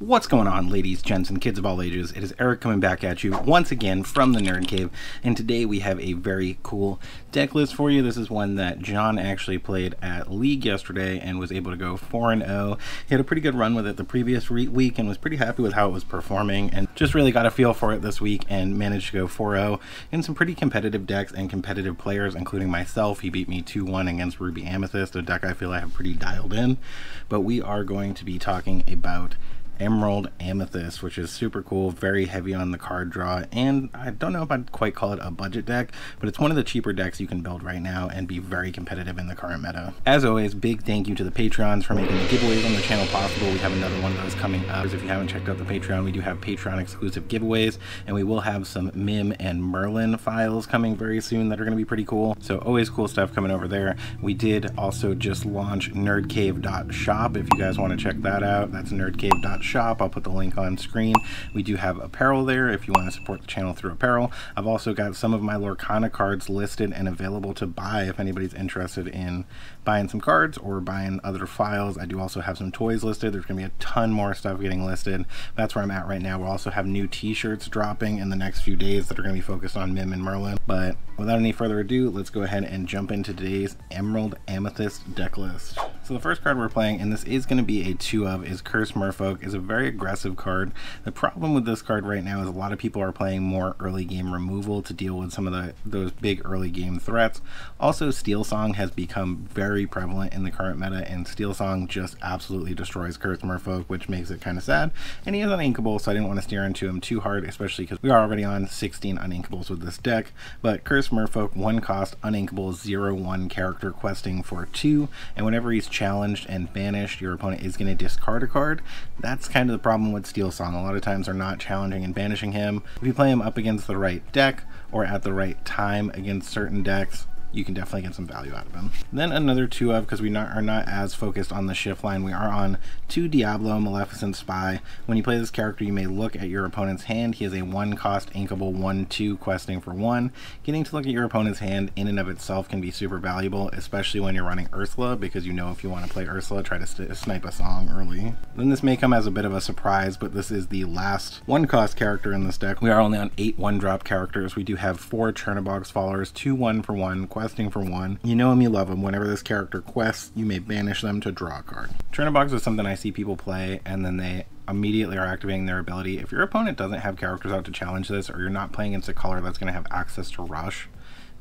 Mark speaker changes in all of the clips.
Speaker 1: What's going on, ladies, gents, and kids of all ages? It is Eric coming back at you once again from the Nerd Cave, and today we have a very cool deck list for you. This is one that John actually played at League yesterday and was able to go 4-0. He had a pretty good run with it the previous week and was pretty happy with how it was performing, and just really got a feel for it this week and managed to go 4-0 in some pretty competitive decks and competitive players, including myself. He beat me 2-1 against Ruby Amethyst, a deck I feel I have pretty dialed in. But we are going to be talking about Emerald Amethyst, which is super cool, very heavy on the card draw, and I don't know if I'd quite call it a budget deck, but it's one of the cheaper decks you can build right now and be very competitive in the current meta. As always, big thank you to the Patreons for making the giveaways on the channel possible. We have another one of those coming up. If you haven't checked out the Patreon, we do have Patreon exclusive giveaways, and we will have some MIM and Merlin files coming very soon that are going to be pretty cool. So always cool stuff coming over there. We did also just launch NerdCave.shop. If you guys want to check that out, that's NerdCave.shop. I'll put the link on screen. We do have apparel there if you want to support the channel through apparel. I've also got some of my Lorcana cards listed and available to buy if anybody's interested in buying some cards or buying other files. I do also have some toys listed. There's going to be a ton more stuff getting listed. That's where I'm at right now. We'll also have new t-shirts dropping in the next few days that are going to be focused on MIM and Merlin. But without any further ado, let's go ahead and jump into today's Emerald Amethyst deck list. So the first card we're playing, and this is going to be a 2-of, is Cursed Merfolk. Is a very aggressive card. The problem with this card right now is a lot of people are playing more early game removal to deal with some of those big early game threats. Also, Steel Song has become very prevalent in the current meta, and Steel Song just absolutely destroys Cursed Merfolk, which makes it kind of sad. And he is uninkable, so I didn't want to steer into him too hard, especially because we are already on 16 uninkables with this deck. But Cursed Merfolk, 1 cost, uninkable, 0/1 character, questing for 2, and whenever he's challenged and banished, your opponent is going to discard a card. That's kind of the problem with Steel Song. A lot of times they're not challenging and banishing him. If you play him up against the right deck or at the right time against certain decks, you can definitely get some value out of him. Then another 2-of, because we are not as focused on the shift line, we are on 2 Diablo, Maleficent Spy. When you play this character, you may look at your opponent's hand. He is a 1 cost inkable 1/2 questing for 1. Getting to look at your opponent's hand in and of itself can be super valuable, especially when you're running Ursula, because you know if you want to play Ursula, try to snipe a song early. Then this may come as a bit of a surprise, but this is the last 1 cost character in this deck. We are only on 8 1-drop characters. We do have 4 Chernabog's followers, 2 1/1, questing for 1. You know him, you love him. Whenever this character quests, you may banish them to draw a card. Chernabogs is something I see people play, and then they immediately are activating their ability. If your opponent doesn't have characters out to challenge this, or you're not playing against a color that's going to have access to rush,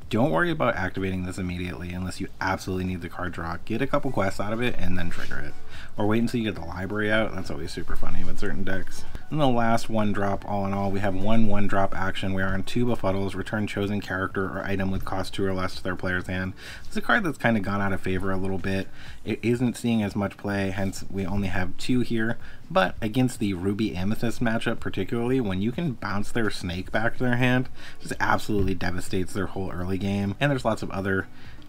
Speaker 1: don't worry about activating this immediately unless you absolutely need the card draw. Get a couple quests out of it and then trigger it. Or wait until you get the library out. That's always super funny with certain decks. And the last 1-drop, all in all, we have 1 1-drop action. We are on 2 Befuddles. Return chosen character or item with cost 2 or less to their player's hand. It's a card that's kind of gone out of favor a little bit. It isn't seeing as much play, hence we only have 2 here. But against the Ruby Amethyst matchup particularly, when you can bounce their snake back to their hand, it just absolutely devastates their whole early game. And there's lots of other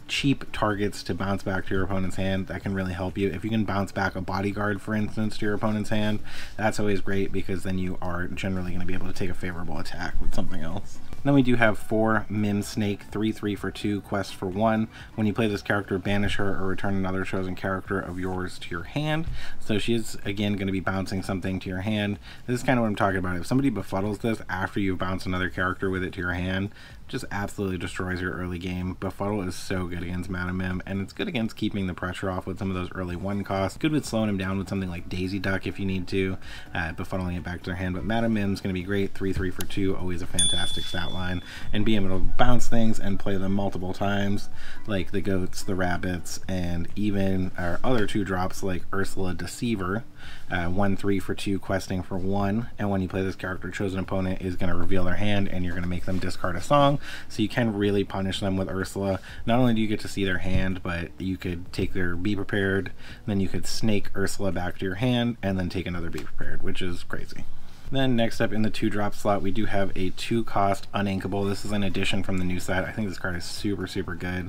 Speaker 1: cheap targets to bounce back to your opponent's hand that can really help you. If you can bounce back a bodyguard, for instance, to your opponent's hand, that's always great, because then you are generally going to be able to take a favorable attack with something else. Then we do have 4 MIM Snake, 3/3 for 2, quest for 1. When you play this character, banish her or return another chosen character of yours to your hand. So she is, again, going to be bouncing something to your hand. This is kind of what I'm talking about. If somebody befuddles this after you've bounced another character with it to your hand, just absolutely destroys your early game. Befuddle is so good against MIM, and it's good against keeping the pressure off with some of those early 1 costs. Good with slowing him down with something like Daisy Duck if you need to, befuddling it back to their hand. But MIM is going to be great, 3/3 for 2, always a fantastic stat line. And being able to bounce things and play them multiple times, like the goats, the rabbits, and even our other 2-drops like Ursula Deceiver, 1/3 for 2, questing for 1. And when you play this character, chosen opponent is going to reveal their hand, and you're going to make them discard a song. So you can really punish them with Ursula. Not only do you get to see their hand, but you could take their Be Prepared, then you could snake Ursula back to your hand, and then take another Be Prepared, which is crazy. Then next up in the 2-drop slot, we do have a 2-cost uninkable. This is an addition from the new set. I think this card is super, super good.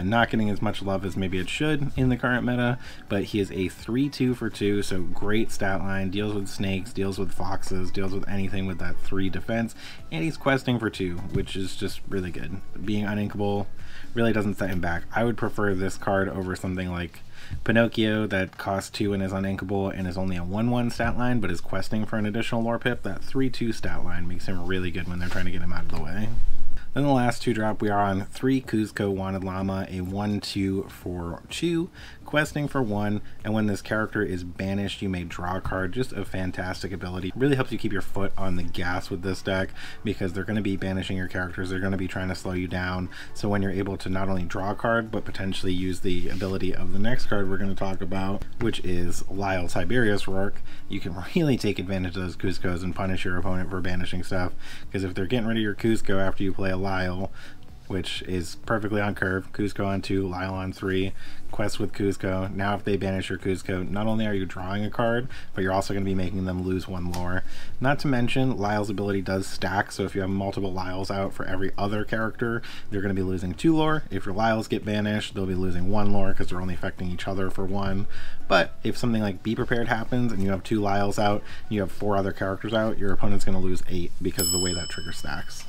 Speaker 1: Not getting as much love as maybe it should in the current meta, but he is a 3/2 for 2, so great stat line. Deals with snakes, deals with foxes, deals with anything with that 3 defense, and he's questing for 2, which is just really good. Being uninkable really doesn't set him back. I would prefer this card over something like Pinocchio that costs 2 and is uninkable and is only a 1/1 stat line, but is questing for an additional lore pip. That 3/2 stat line makes him really good when they're trying to get him out of the way. Then the last 2 drop, we are on 3 Cusco Wanted Llama, a 1/2 for 2, questing for 1, and when this character is banished, you may draw a card. Just a fantastic ability. Really helps you keep your foot on the gas with this deck, because they're going to be banishing your characters, they're going to be trying to slow you down, so when you're able to not only draw a card, but potentially use the ability of the next card we're going to talk about, which is Lyle Tiberius Rourke, you can really take advantage of those Cuscos and punish your opponent for banishing stuff, because if they're getting rid of your Cusco after you play a Lyle, which is perfectly on curve, Cusco on 2, Lyle on 3, quest with Cusco. Now if they banish your Cusco, not only are you drawing a card, but you're also going to be making them lose 1 lore. Not to mention, Lyle's ability does stack, so if you have multiple Lyles out for every other character, they're going to be losing 2 lore. If your Lyles get banished, they'll be losing 1 lore because they're only affecting each other for 1. But if something like Be Prepared happens and you have 2 Lyles out, and you have 4 other characters out, your opponent's going to lose 8 because of the way that trigger stacks.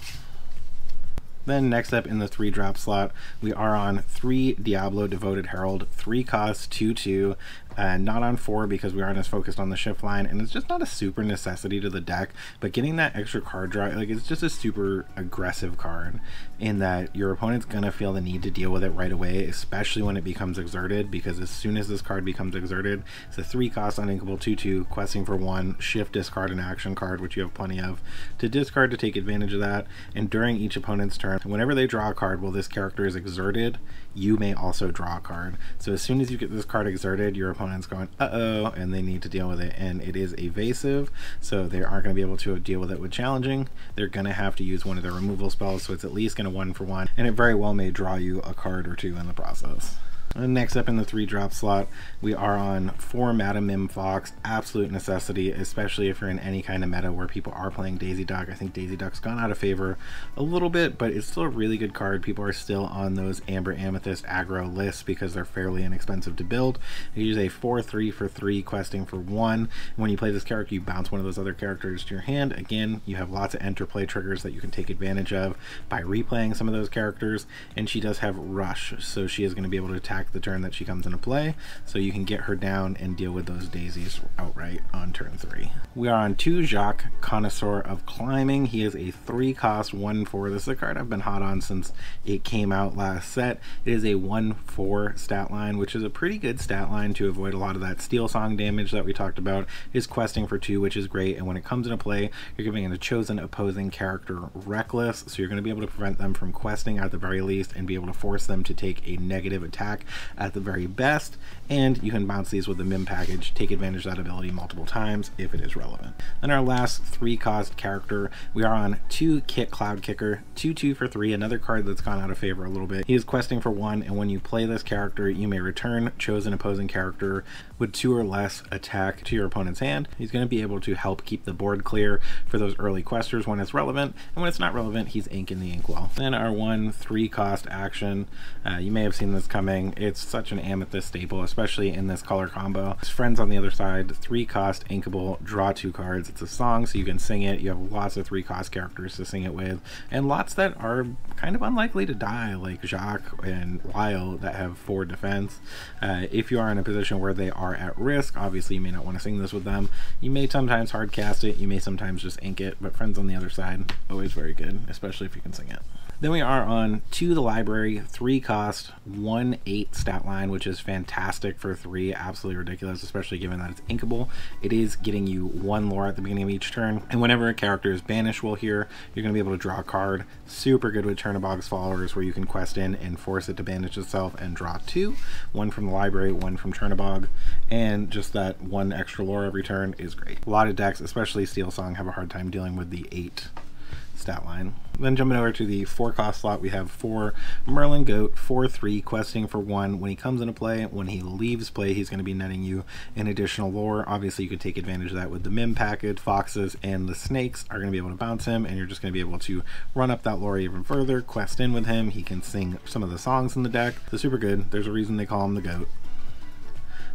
Speaker 1: Then next up in the 3 drop slot, we are on 3 Diablo Devoured Herald, 3 cost, 2/2, not on 4 because we aren't as focused on the shift line, and it's just not a super necessity to the deck, but getting that extra card draw, like, it's just a super aggressive card in that your opponent's gonna feel the need to deal with it right away, especially when it becomes exerted, because as soon as this card becomes exerted, it's a 3 cost uninkable 2/2, questing for 1, shift, discard an action card, which you have plenty of, to discard to take advantage of that, and during each opponent's turn, whenever they draw a card while this character is exerted, you may also draw a card. So as soon as you get this card exerted, your opponent's going, uh-oh, and they need to deal with it, and it is evasive, so they aren't going to be able to deal with it with challenging. They're going to have to use one of their removal spells, so it's at least going to 1/1, and it very well may draw you a card or 2 in the process. And next up in the 3 drop slot, we are on 4 MIM Fox, absolute necessity, especially if you're in any kind of meta where people are playing Daisy Duck. I think Daisy Duck's gone out of favor a little bit, but it's still a really good card. People are still on those Amber Amethyst aggro lists because they're fairly inexpensive to build. You use a 4/3 for 3, questing for 1. When you play this character, you bounce one of those other characters to your hand. Again, you have lots of interplay triggers that you can take advantage of by replaying some of those characters, and she does have Rush, so she is going to be able to attack the turn that she comes into play, so you can get her down and deal with those daisies outright on turn 3. We are on 2 Jacqu, Connoisseur of Climbing. He is a 3 cost 1/4. This is a card I've been hot on since it came out last set. It is a 1/4 stat line, which is a pretty good stat line to avoid a lot of that Steel Song damage that we talked about. Is questing for 2, which is great, and when it comes into play, you're giving a chosen opposing character Reckless, so you're going to be able to prevent them from questing at the very least and be able to force them to take a negative attack at the very best, and you can bounce these with the MIM package, take advantage of that ability multiple times if it is relevant. Then our last 3 cost character, we are on 2 Kit Cloudkicker, 2/2 for 3, another card that's gone out of favor a little bit. He is questing for 1, and when you play this character, you may return chosen opposing character with 2 or less attack to your opponent's hand. He's going to be able to help keep the board clear for those early questers when it's relevant, and when it's not relevant, he's inking the inkwell. Then our 1 3 cost action, you may have seen this coming. It's such an Amethyst staple, especially in this color combo. His Friends on the other side, 3 cost inkable, draw 2 cards. It's a song, so you can sing it. You have lots of 3 cost characters to sing it with, and lots that are kind of unlikely to die, like Jacques and Lyle that have 4 defense. If you are in a position where they are at risk, obviously you may not want to sing this with them. You may sometimes hard cast it, you may sometimes just ink it, but Friends on the other side, always very good, especially if you can sing it. Then we are on 2 the Library, 3 cost, 1/8 stat line, which is fantastic for 3, absolutely ridiculous, especially given that it's inkable. It is getting you 1 lore at the beginning of each turn, and whenever a character is banishable here, you're going to be able to draw a card. Super good with Chernabog's Followers, where you can quest in and force it to banish itself and draw 2, 1 from the Library, 1 from Chernabog, and just that 1 extra lore every turn is great. A lot of decks, especially Steel Song, have a hard time dealing with the 8 stat line. Then jumping over to the 4 cost slot, we have 4 Merlin Goat, 4/3, questing for 1. When he comes into play, when he leaves play, he's going to be netting you an additional lore. Obviously you can take advantage of that with the MIM package. Foxes and the snakes are going to be able to bounce him, and you're just going to be able to run up that lore even further, quest in with him. He can sing some of the songs in the deck, so super good. There's a reason they call him the Goat.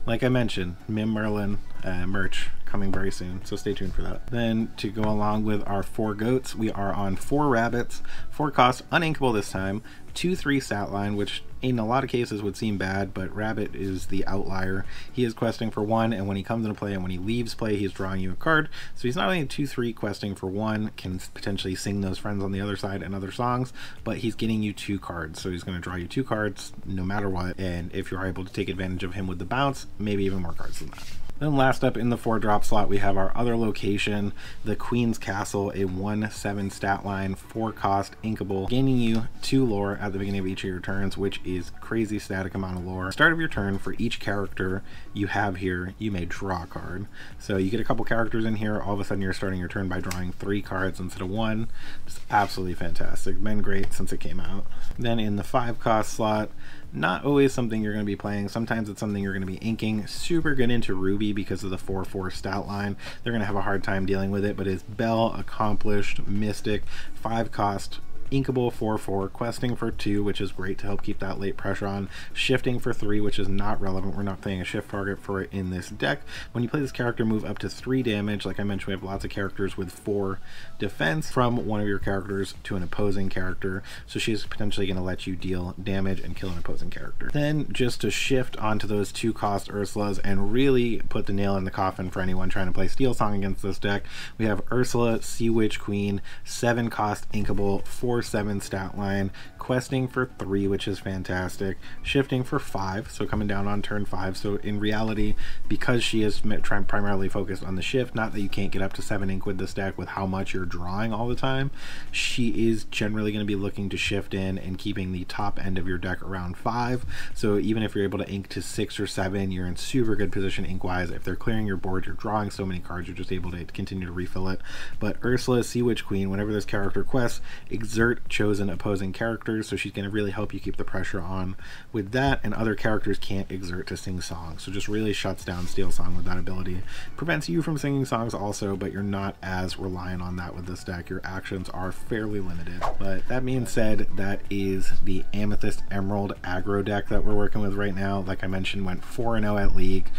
Speaker 1: Like I mentioned, MIM Merlin merch coming very soon, so stay tuned for that. Then to go along with our 4 goats, we are on 4 rabbits, 4 cost, uninkable this time, 2/3 stat line, which in a lot of cases would seem bad, but Rabbit is the outlier. He is questing for 1, and when he comes into play and when he leaves play, he's drawing you a card. So he's not only 2/3 questing for 1, can potentially sing those friends on the other side and other songs, but he's getting you 2 cards. So he's going to draw you 2 cards no matter what, and if you're able to take advantage of him with the bounce, maybe even more cards than that. Then last up in the 4-drop slot, we have our other location, the Queen's Castle, a 1/7 stat line, 4 cost, inkable, gaining you 2 lore at the beginning of each of your turns, which is crazy static amount of lore. Start of your turn, for each character you have here, you may draw a card. So you get a couple characters in here, all of a sudden you're starting your turn by drawing 3 cards instead of 1. It's absolutely fantastic. Been great since it came out. Then in the 5 cost slot, not always something you're going to be playing. Sometimes it's something you're going to be inking. Super good into Ruby because of the 4/4 stat line. They're going to have a hard time dealing with it, but it's Belle, Accomplished, Mystic, 5 cost, inkable, 4/4, questing for 2, which is great to help keep that late pressure on, shifting for 3, which is not relevant. We're not playing a shift target for it in this deck. When you play this character, move up to 3 damage. Like I mentioned, we have lots of characters with 4 defense from one of your characters to an opposing character, so she's potentially going to let you deal damage and kill an opposing character. Then just to shift onto those 2 cost Ursulas and really put the nail in the coffin for anyone trying to play Steel Song against this deck, we have Ursula, Sea Witch Queen, 7 cost, inkable, 4/7 stat line, questing for 3, which is fantastic, shifting for 5, so coming down on turn 5. So in reality, because she is primarily focused on the shift, not that you can't get up to 7 ink with this deck with how much you're drawing all the time, she is generally going to be looking to shift in and keeping the top end of your deck around 5. So even if you're able to ink to 6 or 7, you're in super good position ink wise. If they're clearing your board, you're drawing so many cards, you're just able to continue to refill it. But Ursula, Sea Witch Queen, whenever this character quests, exert chosen opposing characters, so she's going to really help you keep the pressure on with that, and other characters can't exert to sing songs, so just really shuts down Steel Song with that ability. Prevents you from singing songs also, but you're not as reliant on that with this deck. Your actions are fairly limited. But that being said, that is the Amethyst Emerald aggro deck that we're working with right now. Like I mentioned, went 4-0 at League,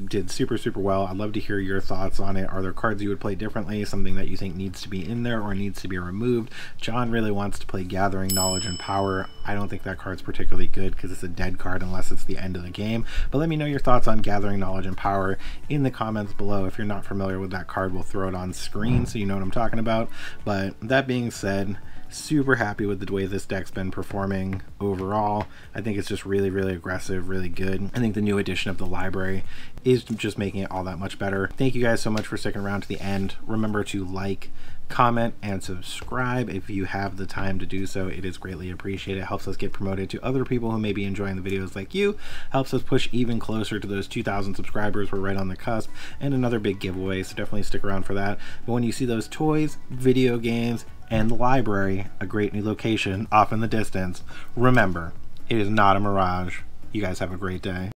Speaker 1: did super well. I'd love to hear your thoughts on it. Are there cards you would play differently, something that you think needs to be in there or needs to be removed? John really wants to play Gathering Knowledge and Power. I don't think that card's particularly good because it's a dead card unless it's the end of the game. But let me know your thoughts on Gathering Knowledge and Power in the comments below. If you're not familiar with that card, we'll throw it on screen so you know what I'm talking about. But that being said, super happy with the way this deck's been performing overall. I think it's just really aggressive, really good. I think the new addition of the library is just making it all that much better. Thank you guys so much for sticking around to the end. Remember to like, comment, and subscribe if you have the time to do so. It is greatly appreciated. It helps us get promoted to other people who may be enjoying the videos like you, helps us push even closer to those 2,000 subscribers. We're right on the cusp, and another big giveaway, so definitely stick around for that. But when you see those toys, video games, and the library, a great new location off in the distance, remember, it is not a mirage. You guys have a great day.